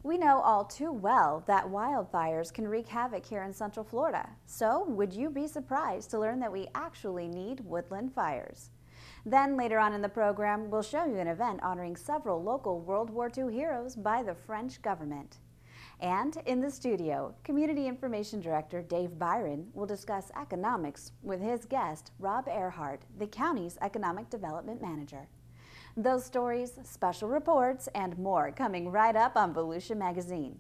We know all too well that wildfires can wreak havoc here in Central Florida. So, would you be surprised to learn that we actually need woodland fires? Then, later on in the program, we'll show you an event honoring several local World War II heroes by the French government. And in the studio, Community Information Director Dave Byron will discuss economics with his guest, Rob Ehrhardt, the county's Economic Development Manager. Those stories, special reports, and more coming right up on Volusia Magazine.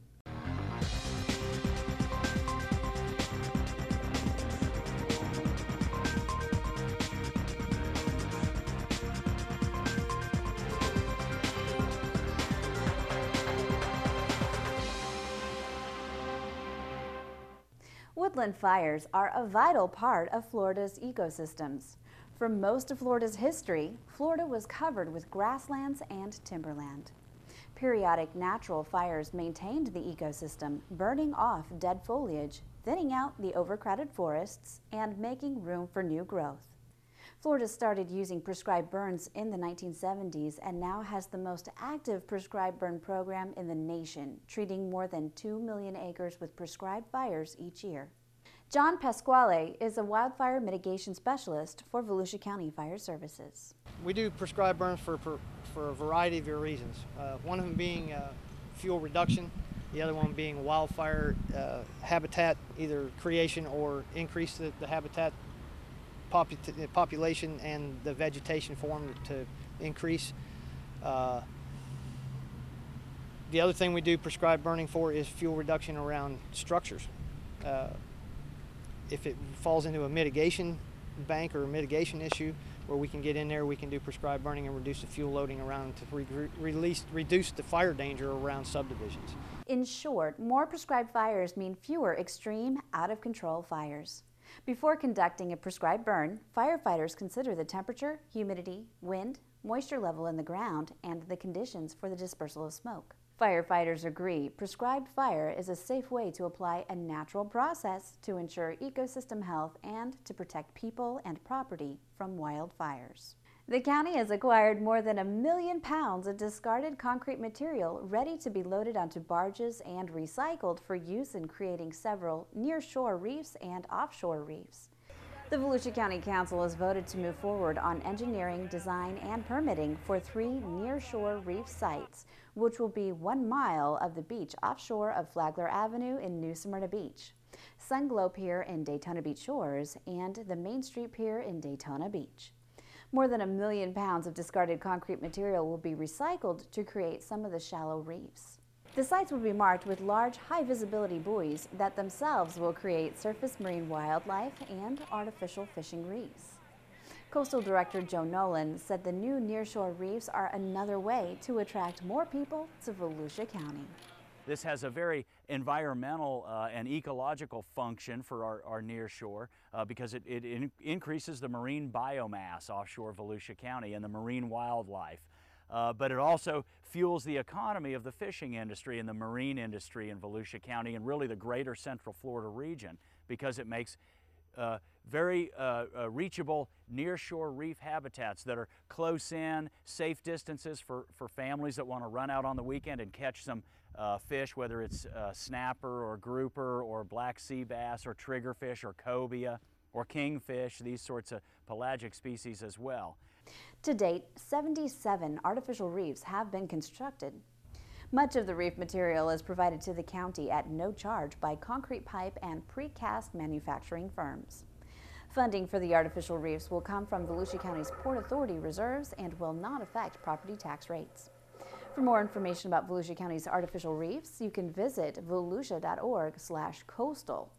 Woodland fires are a vital part of Florida's ecosystems. For most of Florida's history, Florida was covered with grasslands and timberland. Periodic natural fires maintained the ecosystem, burning off dead foliage, thinning out the overcrowded forests, and making room for new growth. Florida started using prescribed burns in the 1970s and now has the most active prescribed burn program in the nation, treating more than 2 million acres with prescribed fires each year. John Pasquale is a wildfire mitigation specialist for Volusia County Fire Services. We do prescribed burns for a variety of reasons. One of them being fuel reduction, the other one being wildfire habitat, either creation or increase the habitat population and the vegetation form to increase. The other thing we do prescribed burning for is fuel reduction around structures. If it falls into a mitigation bank or a mitigation issue where we can get in there, we can do prescribed burning and reduce the fuel loading around to reduce the fire danger around subdivisions. In short, more prescribed fires mean fewer extreme, out-of-control fires. Before conducting a prescribed burn, firefighters consider the temperature, humidity, wind, moisture level in the ground, and the conditions for the dispersal of smoke. Firefighters agree prescribed fire is a safe way to apply a natural process to ensure ecosystem health and to protect people and property from wildfires. The county has acquired more than 1 million pounds of discarded concrete material ready to be loaded onto barges and recycled for use in creating several near-shore reefs and offshore reefs. The Volusia County Council has voted to move forward on engineering, design, and permitting for 3 near-shore reef sites, which will be 1 mile of the beach offshore of Flagler Avenue in New Smyrna Beach, Sunglow Pier in Daytona Beach Shores, and the Main Street Pier in Daytona Beach. More than 1 million pounds of discarded concrete material will be recycled to create some of the shallow reefs. The sites will be marked with large, high-visibility buoys that themselves will create surface marine wildlife and artificial fishing reefs. Coastal Director Joe Nolan said the new nearshore reefs are another way to attract more people to Volusia County. This has a very environmental and ecological function for our nearshore because it increases the marine biomass offshore Volusia County and the marine wildlife. But it also fuels the economy of the fishing industry and the marine industry in Volusia County and really the greater Central Florida region because it makes very reachable nearshore reef habitats that are close in, safe distances for families that want to run out on the weekend and catch some fish, whether it's snapper or grouper or black sea bass or triggerfish or cobia or kingfish, these sorts of pelagic species as well. To date, 77 artificial reefs have been constructed. Much of the reef material is provided to the county at no charge by concrete pipe and precast manufacturing firms. Funding for the artificial reefs will come from Volusia County's Port Authority reserves and will not affect property tax rates. For more information about Volusia County's artificial reefs, you can visit volusia.org/coastal.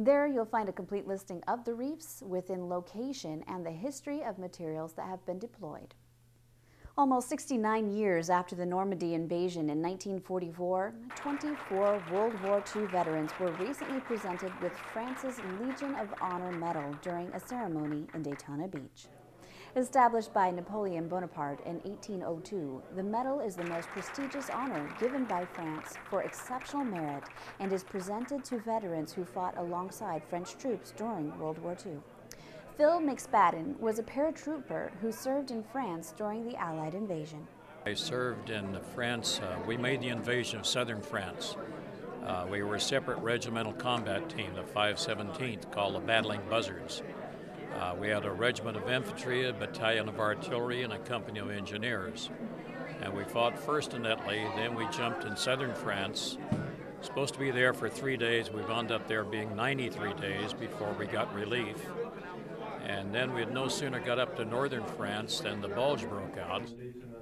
There you'll find a complete listing of the reefs within location and the history of materials that have been deployed. Almost 69 years after the Normandy invasion in 1944, 24 World War II veterans were recently presented with France's Legion of Honor Medal during a ceremony in Daytona Beach. Established by Napoleon Bonaparte in 1802, the medal is the most prestigious honor given by France for exceptional merit and is presented to veterans who fought alongside French troops during World War II. Phil McSpadden was a paratrooper who served in France during the Allied invasion. I served in France. We made the invasion of southern France. We were a separate regimental combat team, the 517th, called the Battling Buzzards. We had a regiment of infantry, a battalion of artillery, and a company of engineers. And we fought first in Italy, then we jumped in southern France. Supposed to be there for 3 days. We wound up there being 93 days before we got relief. And then we had no sooner got up to northern France than the bulge broke out.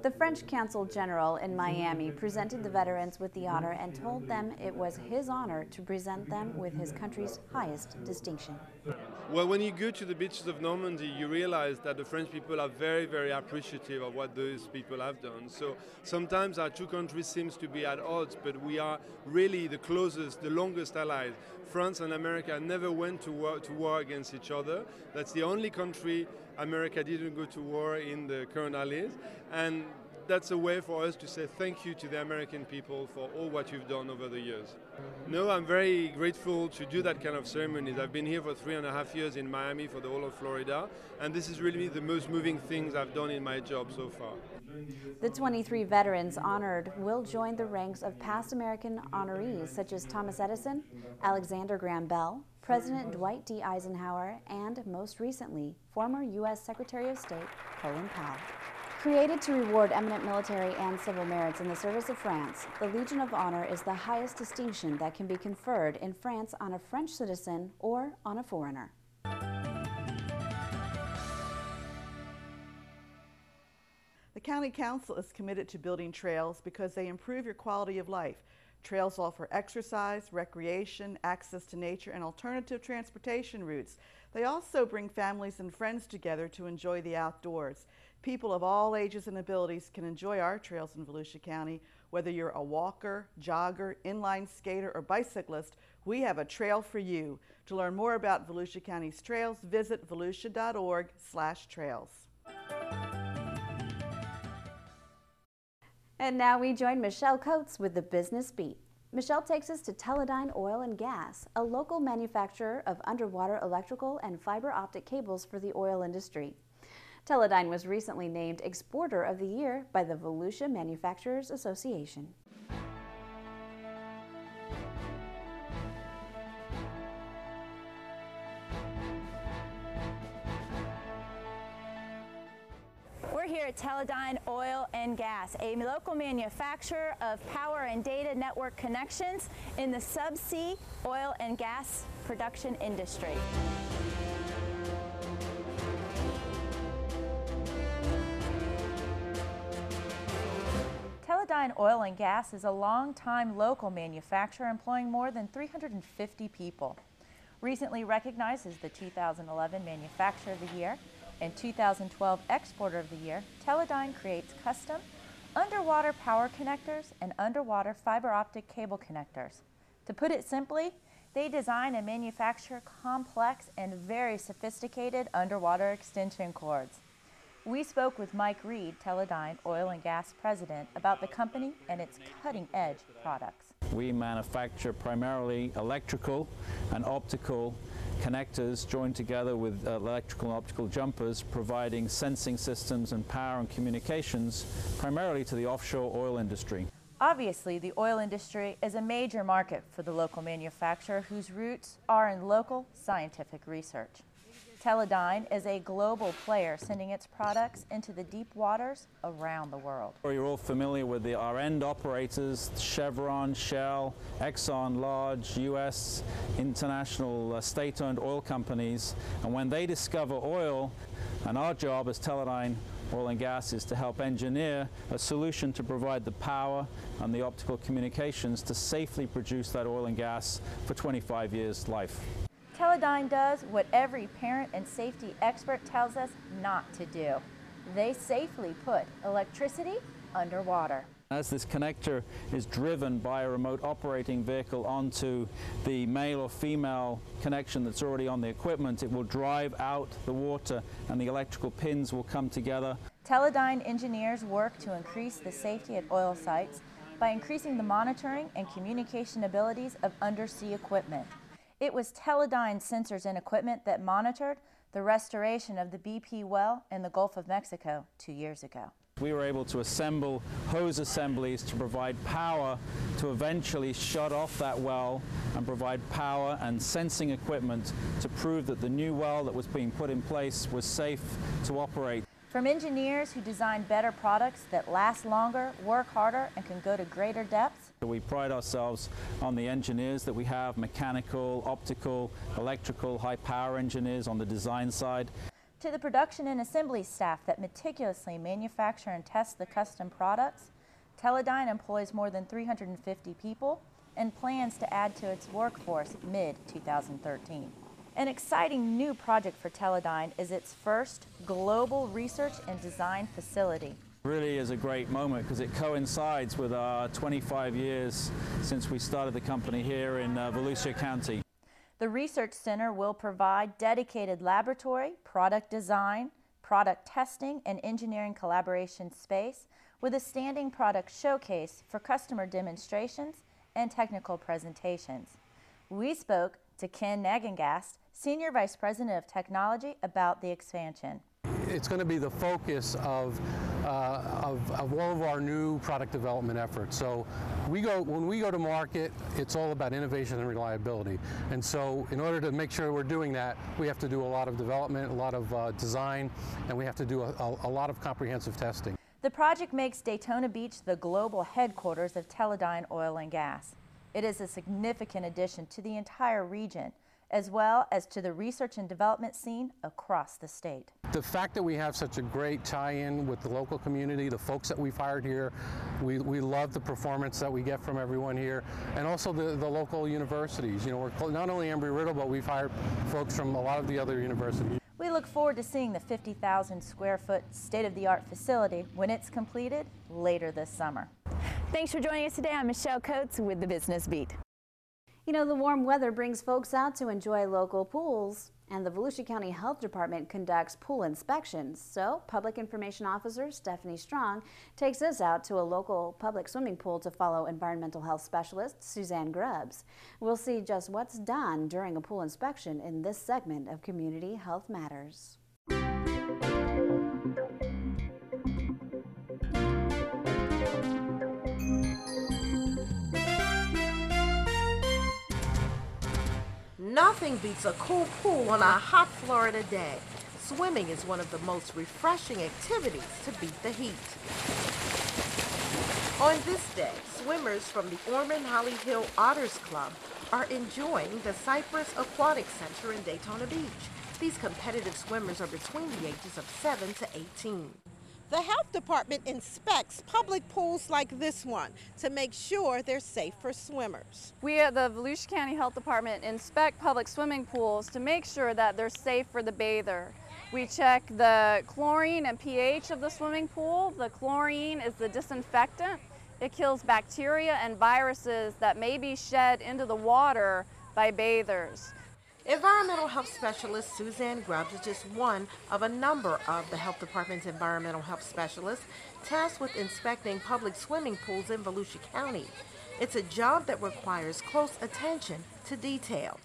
The French Consul General in Miami presented the veterans with the honor and told them it was his honor to present them with his country's highest distinction. Well, when you go to the beaches of Normandy, you realize that the French people are very, very appreciative of what those people have done. So sometimes our two countries seem to be at odds, but we are really the closest, the longest allies. France and America never went to war against each other. That's the only country America didn't go to war in the current allies. And that's a way for us to say thank you to the American people for all what you've done over the years. No, I'm very grateful to do that kind of ceremonies. I've been here for 3.5 years in Miami for the whole of Florida, and this is really the most moving things I've done in my job so far. The 23 veterans honored will join the ranks of past American honorees such as Thomas Edison, Alexander Graham Bell, President Dwight D. Eisenhower, and most recently, former U.S. Secretary of State Colin Powell. Created to reward eminent military and civil merits in the service of France, the Legion of Honor is the highest distinction that can be conferred in France on a French citizen or on a foreigner. The County Council is committed to building trails because they improve your quality of life. Trails offer exercise, recreation, access to nature, and alternative transportation routes. They also bring families and friends together to enjoy the outdoors. People of all ages and abilities can enjoy our trails in Volusia County. Whether you're a walker, jogger, inline skater, or bicyclist, we have a trail for you. To learn more about Volusia County's trails, visit volusia.org/trails. And now we join Michelle Coates with the Business Beat. Michelle takes us to Teledyne Oil and Gas, a local manufacturer of underwater electrical and fiber optic cables for the oil industry. Teledyne was recently named Exporter of the Year by the Volusia Manufacturers Association. We're here at Teledyne Oil and Gas, a local manufacturer of power and data network connections in the subsea oil and gas production industry. Teledyne Oil and Gas is a long-time local manufacturer employing more than 350 people. Recently recognized as the 2011 Manufacturer of the Year and 2012 Exporter of the Year, Teledyne creates custom underwater power connectors and underwater fiber optic cable connectors. To put it simply, they design and manufacture complex and very sophisticated underwater extension cords. We spoke with Mike Reed, Teledyne Oil and Gas President, about the company and its cutting-edge products. We manufacture primarily electrical and optical connectors joined together with electrical and optical jumpers, providing sensing systems and power and communications primarily to the offshore oil industry. Obviously, the oil industry is a major market for the local manufacturer whose roots are in local scientific research. Teledyne is a global player sending its products into the deep waters around the world. You're all familiar with our end operators, Chevron, Shell, Exxon, large U.S. international state-owned oil companies, and when they discover oil, and our job as Teledyne Oil and Gas is to help engineer a solution to provide the power and the optical communications to safely produce that oil and gas for 25 years life. Teledyne does what every parent and safety expert tells us not to do. They safely put electricity underwater. As this connector is driven by a remote operating vehicle onto the male or female connection that's already on the equipment, it will drive out the water and the electrical pins will come together. Teledyne engineers work to increase the safety at oil sites by increasing the monitoring and communication abilities of undersea equipment. It was Teledyne sensors and equipment that monitored the restoration of the BP well in the Gulf of Mexico 2 years ago. We were able to assemble hose assemblies to provide power to eventually shut off that well and provide power and sensing equipment to prove that the new well that was being put in place was safe to operate. From engineers who design better products that last longer, work harder, and can go to greater depths. We pride ourselves on the engineers that we have, mechanical, optical, electrical, high power engineers on the design side. To the production and assembly staff that meticulously manufacture and test the custom products, Teledyne employs more than 350 people and plans to add to its workforce mid-2013. An exciting new project for Teledyne is its first global research and design facility. Really is a great moment because it coincides with our 25 years since we started the company here in Volusia County. The Research Center will provide dedicated laboratory, product design, product testing, and engineering collaboration space with a standing product showcase for customer demonstrations and technical presentations. We spoke to Ken Nagengast, Senior Vice President of Technology, about the expansion. It's going to be the focus of all of our new product development efforts. So when we go to market, it's all about innovation and reliability. And so in order to make sure we're doing that, we have to do a lot of development, a lot of design, and we have to do a lot of comprehensive testing. The project makes Daytona Beach the global headquarters of Teledyne Oil and Gas. It is a significant addition to the entire region, as well as to the research and development scene across the state. The fact that we have such a great tie-in with the local community, the folks that we've hired here, we love the performance that we get from everyone here, and also the local universities. You know, we're not only Embry-Riddle, but we've hired folks from a lot of the other universities. We look forward to seeing the 50,000 square foot state-of-the-art facility when it's completed later this summer. Thanks for joining us today. I'm Michelle Coates with the Business Beat. You know, the warm weather brings folks out to enjoy local pools, and the Volusia County Health Department conducts pool inspections. So, Public Information Officer Stephanie Strong takes us out to a local public swimming pool to follow environmental health specialist Suzanne Grubbs. We'll see just what's done during a pool inspection in this segment of Community Health Matters. Nothing beats a cool pool on a hot Florida day. Swimming is one of the most refreshing activities to beat the heat. On this day, swimmers from the Ormond-Holly Hill Otters Club are enjoying the Cypress Aquatic Center in Daytona Beach. These competitive swimmers are between the ages of 7 to 18. The health department inspects public pools like this one to make sure they're safe for swimmers. We at the Volusia County Health Department inspect public swimming pools to make sure that they're safe for the bather. We check the chlorine and pH of the swimming pool. The chlorine is the disinfectant. It kills bacteria and viruses that may be shed into the water by bathers. Environmental health specialist Suzanne Grubbs is just one of a number of the health department's environmental health specialists tasked with inspecting public swimming pools in Volusia County. It's a job that requires close attention to detail.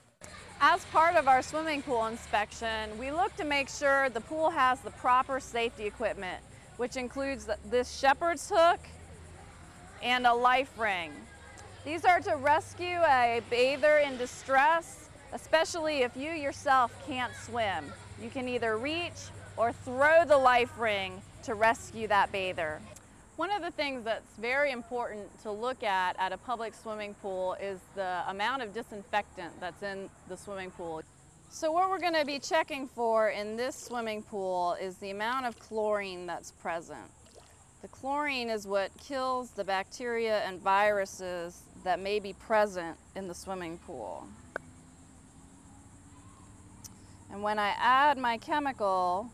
As part of our swimming pool inspection, we look to make sure the pool has the proper safety equipment, which includes this shepherd's hook and a life ring. These are to rescue a bather in distress, especially if you yourself can't swim. You can either reach or throw the life ring to rescue that bather. One of the things that's very important to look at a public swimming pool is the amount of disinfectant that's in the swimming pool. So what we're going to be checking for in this swimming pool is the amount of chlorine that's present. The chlorine is what kills the bacteria and viruses that may be present in the swimming pool. And when I add my chemical,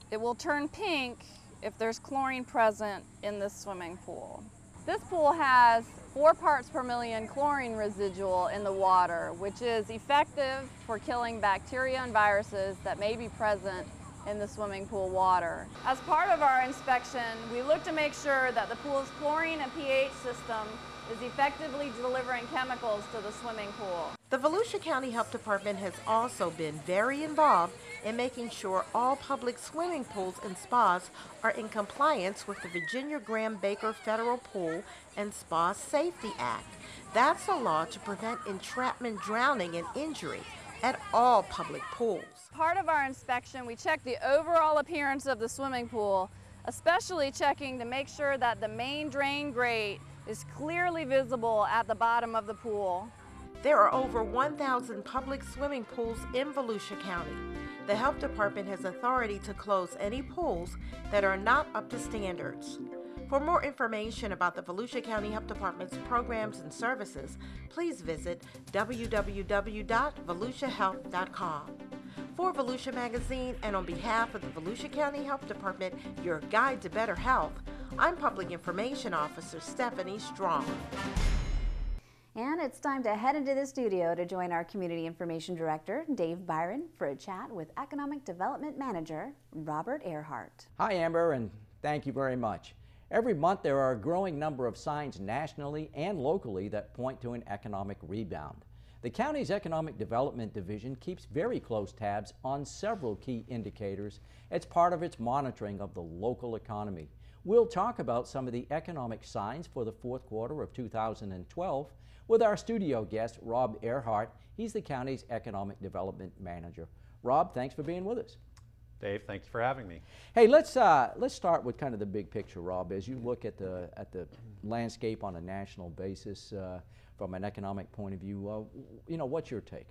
it will turn pink if there's chlorine present in this swimming pool. This pool has 4 parts per million chlorine residual in the water, which is effective for killing bacteria and viruses that may be present in the swimming pool water. As part of our inspection, we look to make sure that the pool's chlorine and pH system is effectively delivering chemicals to the swimming pool. The Volusia County Health Department has also been very involved in making sure all public swimming pools and spas are in compliance with the Virginia Graham Baker Federal Pool and Spa Safety Act. That's a law to prevent entrapment, drowning, and injury at all public pools. Part of our inspection, we check the overall appearance of the swimming pool, especially checking to make sure that the main drain grate is clearly visible at the bottom of the pool. There are over 1,000 public swimming pools in Volusia County. The Health Department has authority to close any pools that are not up to standards. For more information about the Volusia County Health Department's programs and services, please visit www.volusiahealth.com. For Volusia Magazine and on behalf of the Volusia County Health Department, your guide to better health, I'm Public Information Officer Stephanie Strong. And it's time to head into the studio to join our Community Information Director, Dave Byron, for a chat with Economic Development Manager, Robert Ehrhardt. Hi, Amber, and thank you very much. Every month there are a growing number of signs nationally and locally that point to an economic rebound. The county's Economic Development Division keeps very close tabs on several key indicators as part of its monitoring of the local economy. We'll talk about some of the economic signs for the fourth quarter of 2012 with our studio guest, Rob Ehrhardt. He's the county's Economic Development Manager. Rob, thanks for being with us. Dave, thanks for having me. Hey, let's start with kind of the big picture, Rob. As you look at the landscape on a national basis from an economic point of view, what's your take?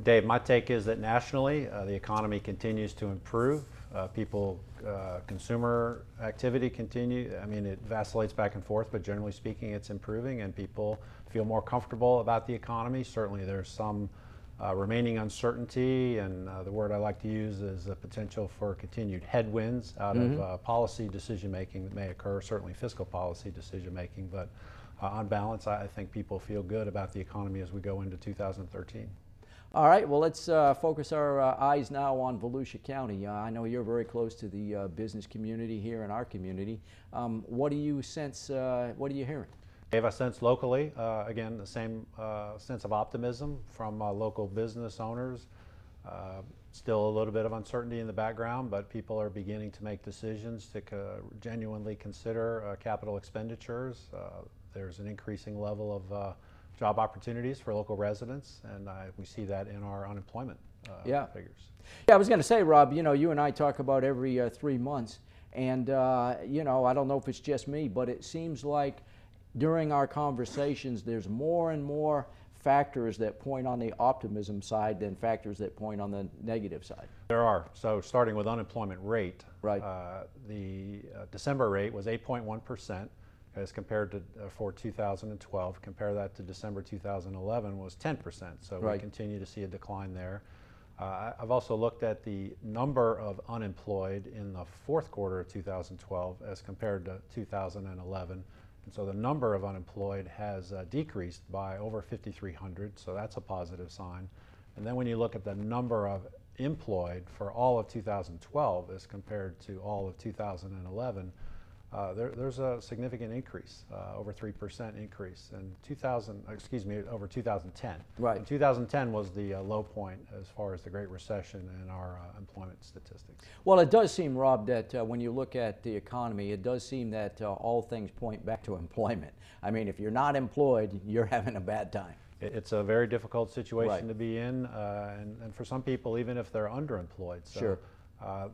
Dave, my take is that nationally the economy continues to improve. Consumer activity it vacillates back and forth, but generally speaking it's improving and people feel more comfortable about the economy. Certainly there's some remaining uncertainty, and the word I like to use is the potential for continued headwinds out of policy decision making that may occur, certainly fiscal policy decision making, but on balance I think people feel good about the economy as we go into 2013. All right, well, let's focus our eyes now on Volusia County. I know you're very close to the business community here in our community. What do you sense, what are you hearing? Dave, I sense locally, again, the same sense of optimism from local business owners. Still a little bit of uncertainty in the background, but people are beginning to make decisions to genuinely consider capital expenditures. There's an increasing level of job opportunities for local residents, and we see that in our unemployment figures. Yeah, I was going to say, Rob, you and I talk about every 3 months, and I don't know if it's just me, but it seems like during our conversations there's more and more factors that point on the optimism side than factors that point on the negative side. There are. So starting with unemployment rate, right. The December rate was 8.1%. As compared to for 2012, compare that to December 2011 was 10%. So we continue to see a decline there. I've also looked at the number of unemployed in the fourth quarter of 2012 as compared to 2011. And so the number of unemployed has decreased by over 5,300, so that's a positive sign. And then when you look at the number of employed for all of 2012 as compared to all of 2011, there's a significant increase, over 3% increase in over 2010. Right. And 2010 was the low point as far as the Great Recession and our employment statistics. Well, it does seem, Rob, that when you look at the economy, it does seem that all things point back to employment. I mean, if you're not employed, you're having a bad time. It's a very difficult situation to be in, and for some people, even if they're underemployed. So, sure.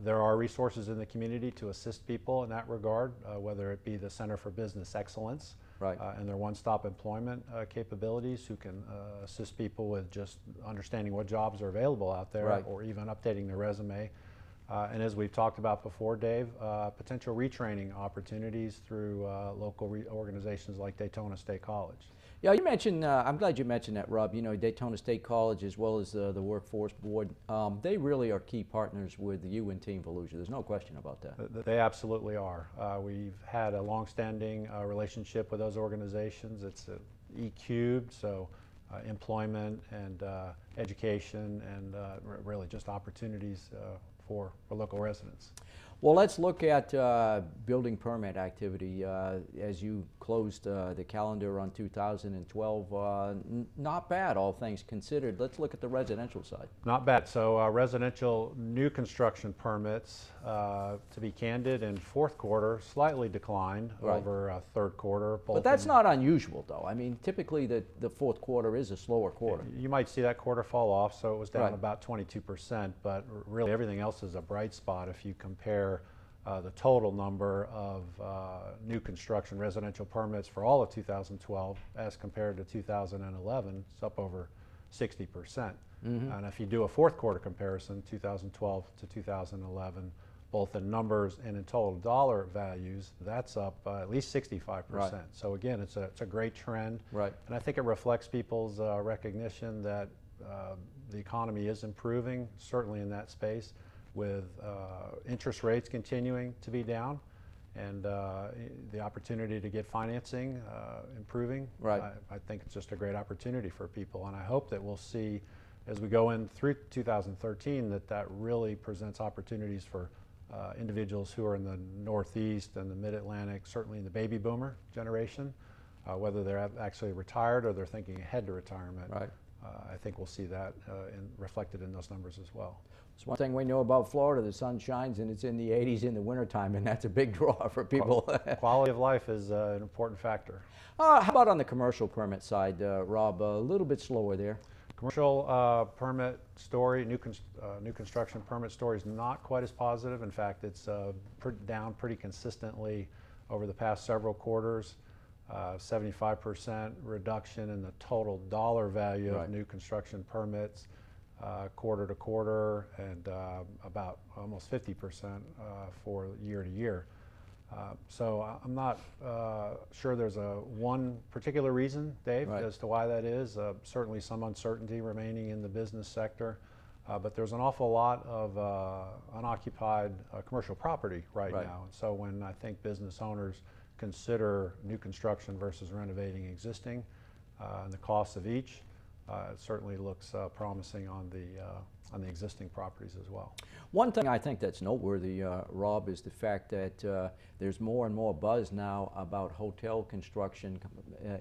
There are resources in the community to assist people in that regard, whether it be the Center for Business Excellence and their one-stop employment capabilities, who can assist people with just understanding what jobs are available out there, or even updating their resume. And as we've talked about before, Dave, potential retraining opportunities through local organizations like Daytona State College. Yeah, you mentioned, I'm glad you mentioned that, Rob. Daytona State College as well as the Workforce Board, they really are key partners with you and Team Volusia. There's no question about that. They absolutely are. We've had a long-standing relationship with those organizations. It's E-cubed, so employment and education and really just opportunities for local residents. Well, let's look at building permit activity. As you closed the calendar on 2012, not bad, all things considered. Let's look at the residential side. Not bad. So residential new construction permits, to be candid, in fourth quarter slightly declined over third quarter. But that's not unusual, though. I mean, typically the fourth quarter is a slower quarter. You might see that quarter fall off, so it was down about 22%, but really everything else is a bright spot if you compare the total number of new construction residential permits for all of 2012 as compared to 2011. It's up over 60%. And if you do a fourth quarter comparison, 2012 to 2011, both in numbers and in total dollar values, that's up at least 65%. So again, it's a great trend. And I think it reflects people's recognition that the economy is improving, certainly in that space, with interest rates continuing to be down and the opportunity to get financing improving. I think it's just a great opportunity for people, and I hope that we'll see as we go in through 2013 that really presents opportunities for individuals who are in the Northeast and the Mid-Atlantic, certainly in the baby boomer generation, whether they're actually retired or they're thinking ahead to retirement. I think we'll see that reflected in those numbers as well. It's one thing we know about Florida: the sun shines and it's in the 80s in the wintertime, and that's a big draw for people. Quality of life is an important factor. How about on the commercial permit side, Rob? A little bit slower there. Commercial permit story, new construction permit story is not quite as positive. In fact, it's down pretty consistently over the past several quarters. 75% reduction in the total dollar value of new construction permits quarter to quarter, and about almost 50% for year to year. So I'm not sure there's one particular reason, Dave, as to why that is. Certainly some uncertainty remaining in the business sector, but there's an awful lot of unoccupied commercial property right now. And so when I think business owners consider new construction versus renovating existing and the cost of each, it certainly looks promising on the existing properties as well. One thing I think that's noteworthy, Rob, is the fact that there's more and more buzz now about hotel construction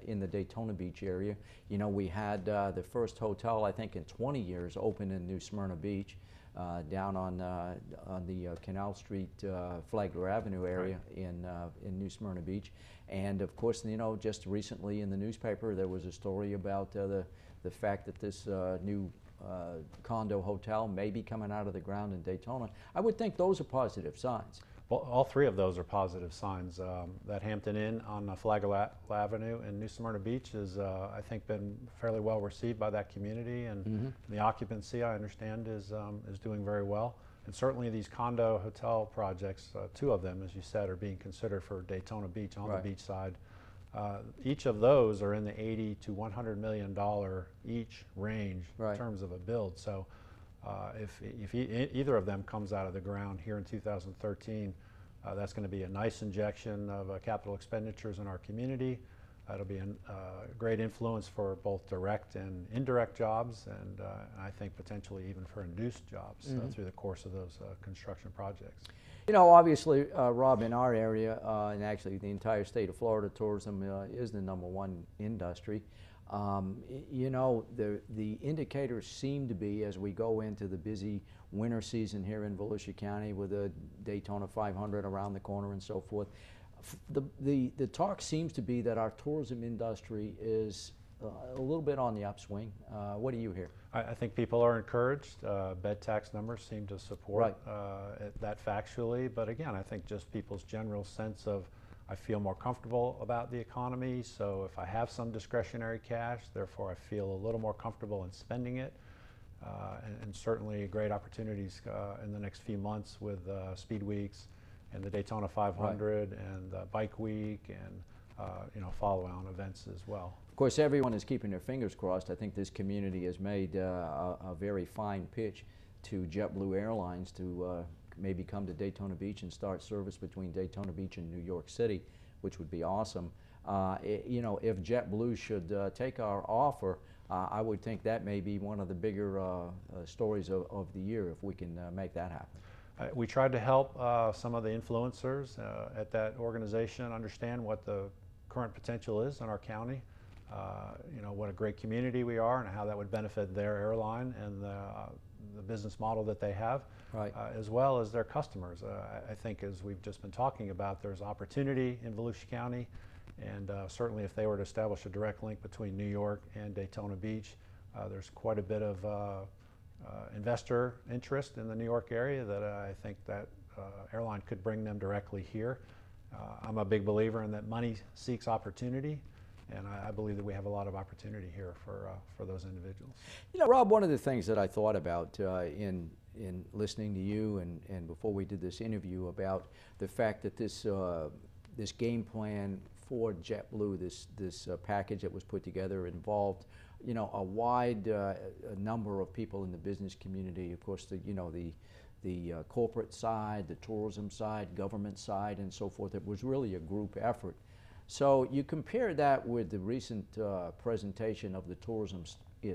in the Daytona Beach area. You know, we had the first hotel, I think, in 20 years open in New Smyrna Beach, down on the Canal Street, Flagler Avenue area in New Smyrna Beach. And of course, you know, just recently in the newspaper there was a story about the fact that this new condo hotel may be coming out of the ground in Daytona. I would think those are positive signs. Well, all three of those are positive signs. That Hampton Inn on Flagler Avenue in New Smyrna Beach has, I think, been fairly well received by that community, and the occupancy, I understand, is doing very well. And certainly these condo hotel projects, two of them, as you said, are being considered for Daytona Beach on the beach side. Each of those are in the $80 to $100 million each range in terms of a build. So if either of them comes out of the ground here in 2013, that's going to be a nice injection of capital expenditures in our community. It'll be a great influence for both direct and indirect jobs, and I think potentially even for induced jobs through the course of those construction projects. You know, obviously, Rob, in our area, and actually the entire state of Florida, tourism is the #1 industry. You know, the indicators seem to be, as we go into the busy winter season here in Volusia County with the Daytona 500 around the corner and so forth, the talk seems to be that our tourism industry is a little bit on the upswing. What do you hear? I think people are encouraged. Bed tax numbers seem to support that factually, but again, I think just people's general sense of, I feel more comfortable about the economy, so if I have some discretionary cash, therefore I feel a little more comfortable in spending it. And certainly great opportunities in the next few months with Speed Weeks and the Daytona 500 and Bike Week and you know, follow-on events as well. Of course, everyone is keeping their fingers crossed. I think this community has made a very fine pitch to JetBlue Airlines to maybe come to Daytona Beach and start service between Daytona Beach and New York City, which would be awesome. You know, if JetBlue should take our offer, I would think that may be one of the bigger stories of the year if we can make that happen. We tried to help some of the influencers at that organization understand what the current potential is in our county. You know, what a great community we are and how that would benefit their airline and the business model that they have, right. As well as their customers. I think, as we've just been talking about, there's opportunity in Volusia County, and certainly if they were to establish a direct link between New York and Daytona Beach, there's quite a bit of investor interest in the New York area that I think that airline could bring them directly here. I'm a big believer in that money seeks opportunity, and I believe that we have a lot of opportunity here for those individuals. You know, Rob, one of the things that I thought about in listening to you and before we did this interview about the fact that this this game plan for JetBlue, this package that was put together, involved, you know, a wide number of people in the business community. Of course, the corporate side, the tourism side, government side, and so forth. It was really a group effort. So you compare that with the recent presentation of the tourism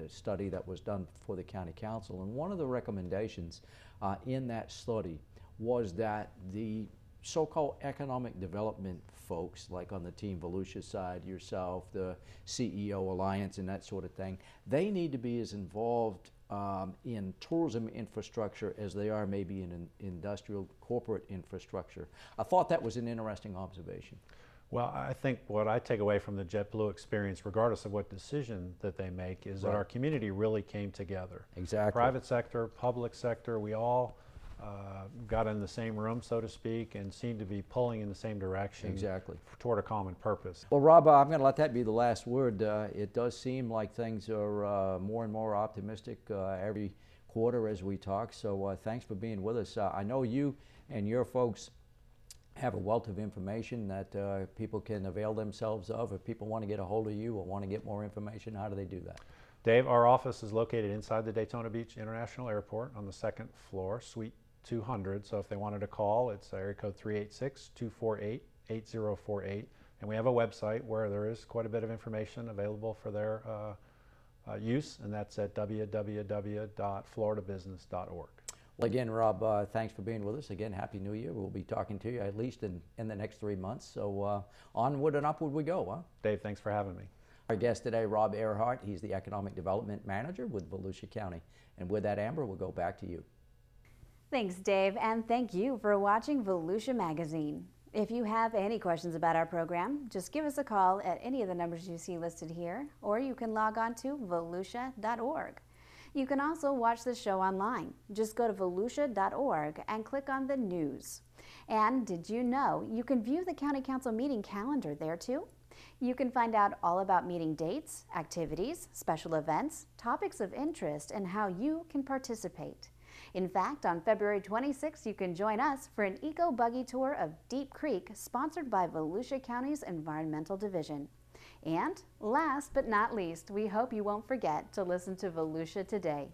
study that was done for the county council, and one of the recommendations in that study was that the so-called economic development folks, like on the Team Volusia side, yourself, the CEO Alliance and that sort of thing, they need to be as involved in tourism infrastructure as they are maybe in an industrial corporate infrastructure. I thought that was an interesting observation. Well, I think what I take away from the JetBlue experience, regardless of what decision that they make, is that our community really came together. Exactly. Private sector, public sector, we all got in the same room, so to speak, and seemed to be pulling in the same direction. Exactly. Toward a common purpose. Well, Rob, I'm going to let that be the last word. It does seem like things are more and more optimistic every quarter as we talk, so thanks for being with us. I know you and your folks have a wealth of information that people can avail themselves of. If people want to get a hold of you or want to get more information, how do they do that? Dave, our office is located inside the Daytona Beach International Airport on the 2nd floor, Suite 200. So if they wanted to call, it's area code 386-248-8048. And we have a website where there is quite a bit of information available for their use, and that's at www.floridabusiness.org. Well, again, Rob, thanks for being with us. Again, Happy New Year. We'll be talking to you at least in the next 3 months. So onward and upward we go, huh? Dave, thanks for having me. Our guest today, Rob Ehrhardt. He's the Economic Development Manager with Volusia County. And with that, Amber, we'll go back to you. Thanks, Dave, and thank you for watching Volusia Magazine. If you have any questions about our program, just give us a call at any of the numbers you see listed here, or you can log on to volusia.org. You can also watch the show online. Just go to volusia.org and click on the news. And did you know you can view the County Council meeting calendar there too? You can find out all about meeting dates, activities, special events, topics of interest, and how you can participate. In fact, on February 26th, you can join us for an eco-buggy tour of Deep Creek, sponsored by Volusia County's Environmental Division. And last but not least, we hope you won't forget to listen to Volusia Today,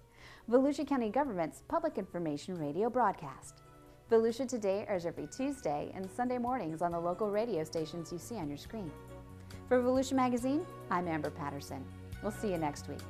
Volusia County Government's public information radio broadcast. Volusia Today airs every Tuesday and Sunday mornings on the local radio stations you see on your screen. For Volusia Magazine, I'm Amber Patterson. We'll see you next week.